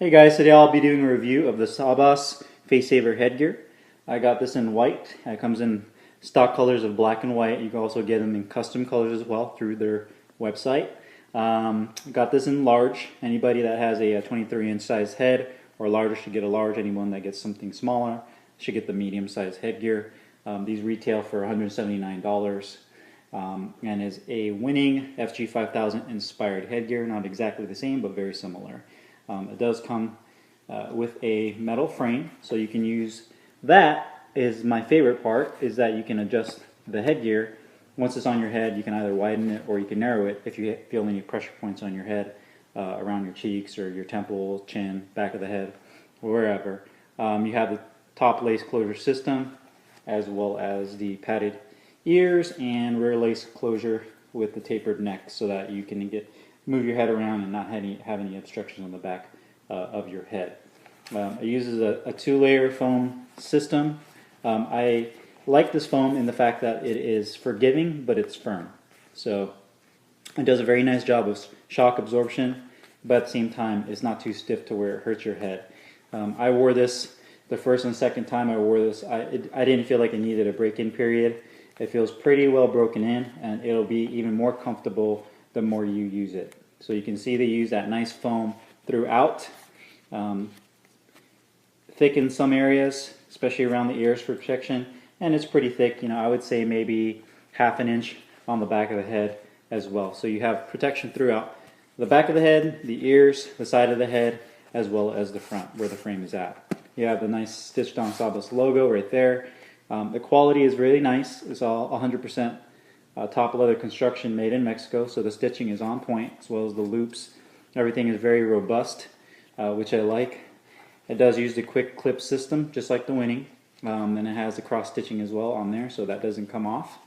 Hey guys, today I'll be doing a review of the Sabas Face Saver headgear. I got this in white. It comes in stock colors of black and white. You can also get them in custom colors as well through their website. Got this in large. Anybody that has a 23-inch size head or larger should get a large. Anyone that gets something smaller should get the medium size headgear. These retail for $179 and is a Wicking FG5000 inspired headgear. Not exactly the same, but very similar. It does come with a metal frame, so you can use that. Is my favorite part is that you can adjust the headgear. Once it's on your head, you can either widen it or you can narrow it if you feel any pressure points on your head, around your cheeks or your temple, chin, back of the head, or wherever. You have the top lace closure system, as well as the padded ears and rear lace closure with the tapered neck, so that you can move your head around and not have any obstructions on the back of your head. It uses a two-layer foam system. I like this foam in the fact that it is forgiving, but it's firm. So it does a very nice job of shock absorption, but at the same time it's not too stiff to where it hurts your head. I wore this the first and second time I wore this. I didn't feel like it needed a break-in period. It feels pretty well broken in, and it'll be even more comfortable the more you use it. So you can see they use that nice foam throughout. Thick in some areas, especially around the ears for protection, and it's pretty thick. I would say maybe ½ an inch on the back of the head as well. So you have protection throughout the back of the head, the ears, the side of the head, as well as the front where the frame is at. You have the nice stitched on Sabas logo right there. The quality is really nice. It's all 100% top leather construction made in Mexico, so the stitching is on point, as well as the loops. Everything is very robust, which I like. It does use the quick clip system, just like the Wicking, and it has the cross stitching as well on there, so that doesn't come off.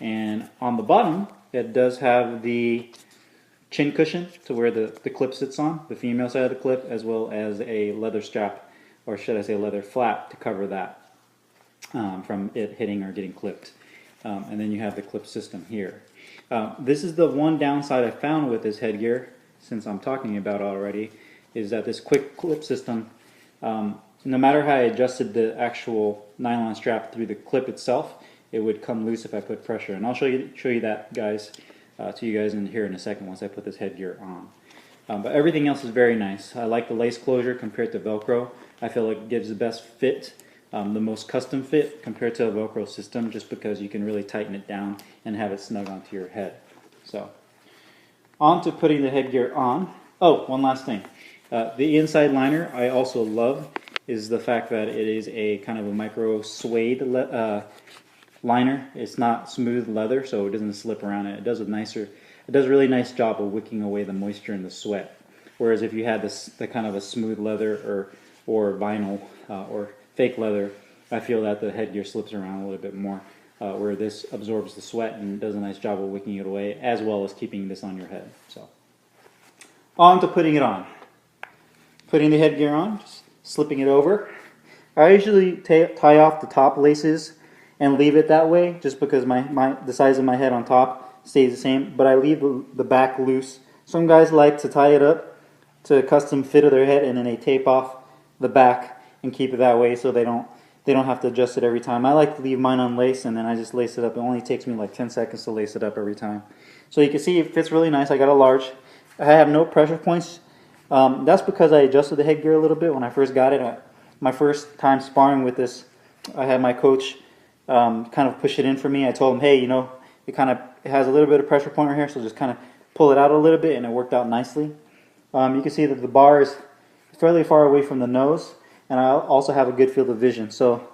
And on the bottom, it does have the chin cushion to where the clip sits on, the female side of the clip, as well as a leather strap, or should I say leather flap, to cover that from it hitting or getting clipped. And then you have the clip system here. This is the one downside I found with this headgear, since I'm talking about it already, is that this quick clip system, no matter how I adjusted the actual nylon strap through the clip itself, it would come loose if I put pressure. And I'll show you that, guys, to you guys in here in a second once I put this headgear on. But everything else is very nice. I like the lace closure compared to Velcro. I feel like it gives the best fit. The most custom fit compared to a Velcro system, just because you can really tighten it down and have it snug onto your head. So, on to putting the headgear on. Oh, one last thing. The inside liner I also love is the fact that it is a kind of a micro suede liner. It's not smooth leather, so it doesn't slip around it. It does a really nice job of wicking away the moisture and the sweat. Whereas if you had the kind of a smooth leather or vinyl or fake leather, I feel that the headgear slips around a little bit more, where this absorbs the sweat and does a nice job of wicking it away, as well as keeping this on your head. So, on to putting it on. Putting the headgear on, just slipping it over. I usually tie off the top laces and leave it that way, just because the size of my head on top stays the same, but I leave the back loose. Some guys like to tie it up to a custom fit of their head, and then they tape off the back and keep it that way, so they don't have to adjust it every time. I like to leave mine unlaced, and then I just lace it up. It only takes me like 10 seconds to lace it up every time. So you can see it fits really nice. I got a large. I have no pressure points. That's because I adjusted the headgear a little bit when I first got it. My first time sparring with this, I had my coach kind of push it in for me. I told him, hey, it has a little bit of pressure point right here, so just kind of pull it out a little bit, and it worked out nicely. You can see that the bar is fairly far away from the nose, and I also have a good field of vision. So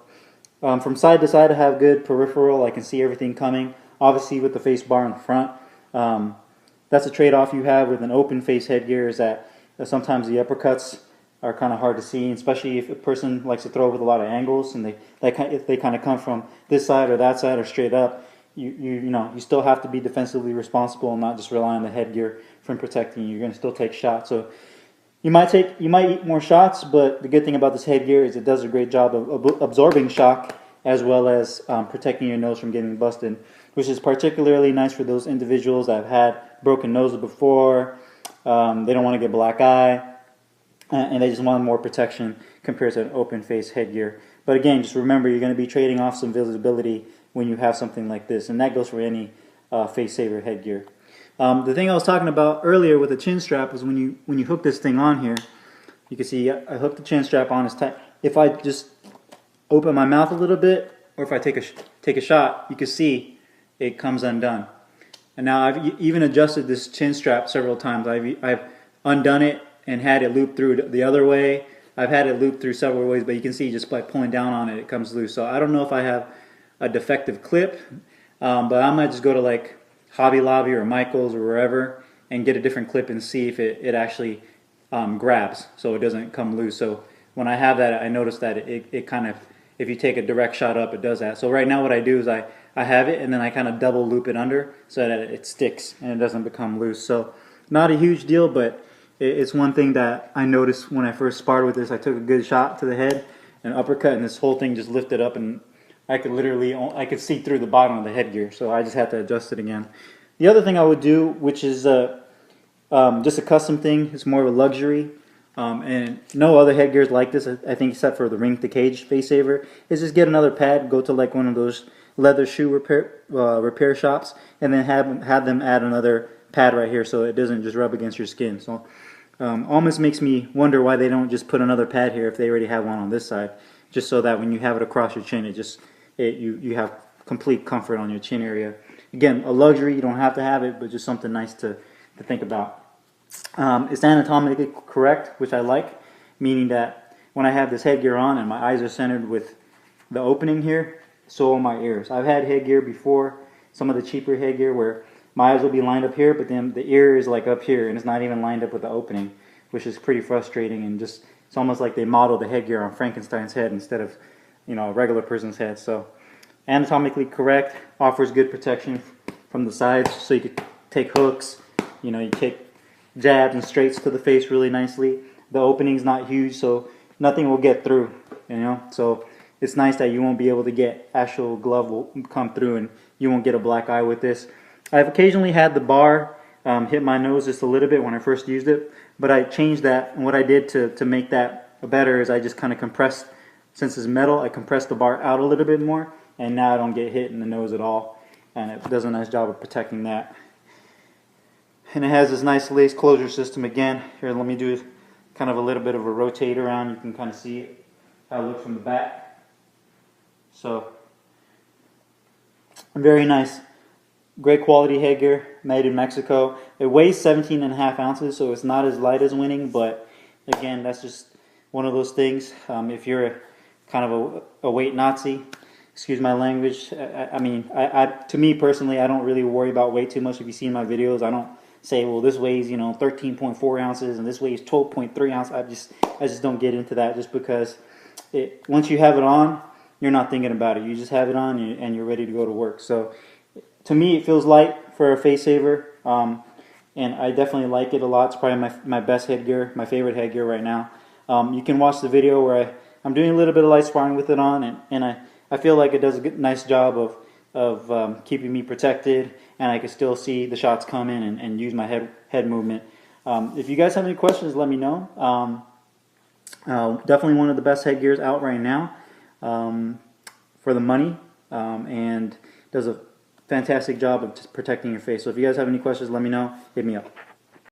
from side to side I have good peripheral. I can see everything coming. Obviously with the face bar in the front, that's a trade-off you have with an open face headgear, is that sometimes the uppercuts are kind of hard to see, especially if a person likes to throw with a lot of angles, and if they kind of come from this side or that side or straight up, you still have to be defensively responsible and not just rely on the headgear from protecting you. You're going to still take shots. So you might eat more shots, but the good thing about this headgear is it does a great job of absorbing shock, as well as protecting your nose from getting busted, which is particularly nice for those individuals that have had broken noses before. They don't want to get black eye. and they just want more protection compared to an open face headgear. But again, just remember, you're going to be trading off some visibility when you have something like this, and that goes for any face saver headgear. The thing I was talking about earlier with the chin strap was when you hook this thing on here, you can see I hooked the chin strap on. It's tight. If I just open my mouth a little bit, or if I take a shot, you can see it comes undone. And now I've even adjusted this chin strap several times. I've undone it and had it loop through the other way. I've had it loop through several ways, but you can see just by pulling down on it, it comes loose. So I don't know if I have a defective clip, but I might just go to like Hobby Lobby or Michael's or wherever and get a different clip and see if it actually grabs so it doesn't come loose. So when I have that, I notice that it kind of, if you take a direct shot up, it does that. So right now what I do is I have it and then I kind of double loop it under so that it sticks and it doesn't become loose. So not a huge deal, but it's one thing that I noticed when I first sparred with this. I took a good shot to the head, an uppercut, and this whole thing just lifted up, and I could see through the bottom of the headgear. So I just had to adjust it again. The other thing I would do, which is just a custom thing, it's more of a luxury, and no other headgears like this, I think, except for the Ring to Cage face saver, is just get another pad, go to like one of those leather shoe repair shops, and then have them add another pad right here so it doesn't just rub against your skin. So almost makes me wonder why they don't just put another pad here if they already have one on this side, just so that when you have it across your chin, you have complete comfort on your chin area. Again, a luxury, you don't have to have it, but just something nice to think about. It's anatomically correct, which I like, meaning that when I have this headgear on and my eyes are centered with the opening here, so are my ears. I've had headgear before, some of the cheaper headgear where my eyes will be lined up here, but then the ear is like up here and it's not even lined up with the opening, which is pretty frustrating, and just it's almost like they modeled the headgear on Frankenstein's head instead of, you know, a regular person's head. So anatomically correct, offers good protection from the sides, so you could take hooks, you know, you take jabs and straights to the face really nicely. The opening's not huge, so nothing will get through, you know. So it's nice that you won't be able to get actual glove will come through and you won't get a black eye with this. I've occasionally had the bar hit my nose just a little bit when I first used it, but I changed that, and what I did to make that better is I just kind of compressed, since it's metal, I compressed the bar out a little bit more, and now I don't get hit in the nose at all, and it does a nice job of protecting that. And it has this nice lace closure system again. Here, let me do kind of a little bit of a rotate around. You can kind of see how it looks from the back. So, very nice. Great quality headgear, made in Mexico. It weighs 17.5 ounces, so it's not as light as Winning, but again, that's just one of those things. If you're kind of a weight Nazi, excuse my language, I mean, to me personally, I don't really worry about weight too much. If you see my videos, I don't say, well, this weighs, you know, 13.4 ounces and this weighs 12.3 ounces. I just don't get into that, just because once you have it on, you're not thinking about it. You just have it on and you're ready to go to work. So to me, it feels light for a face saver, and I definitely like it a lot. It's probably my best headgear, my favorite headgear right now. You can watch the video where I'm doing a little bit of light sparring with it on, and I feel like it does a nice job of keeping me protected, and I can still see the shots come in and use my head movement. If you guys have any questions, let me know. Definitely one of the best headgears out right now for the money, and does a fantastic job of just protecting your face. So if you guys have any questions, let me know. Hit me up.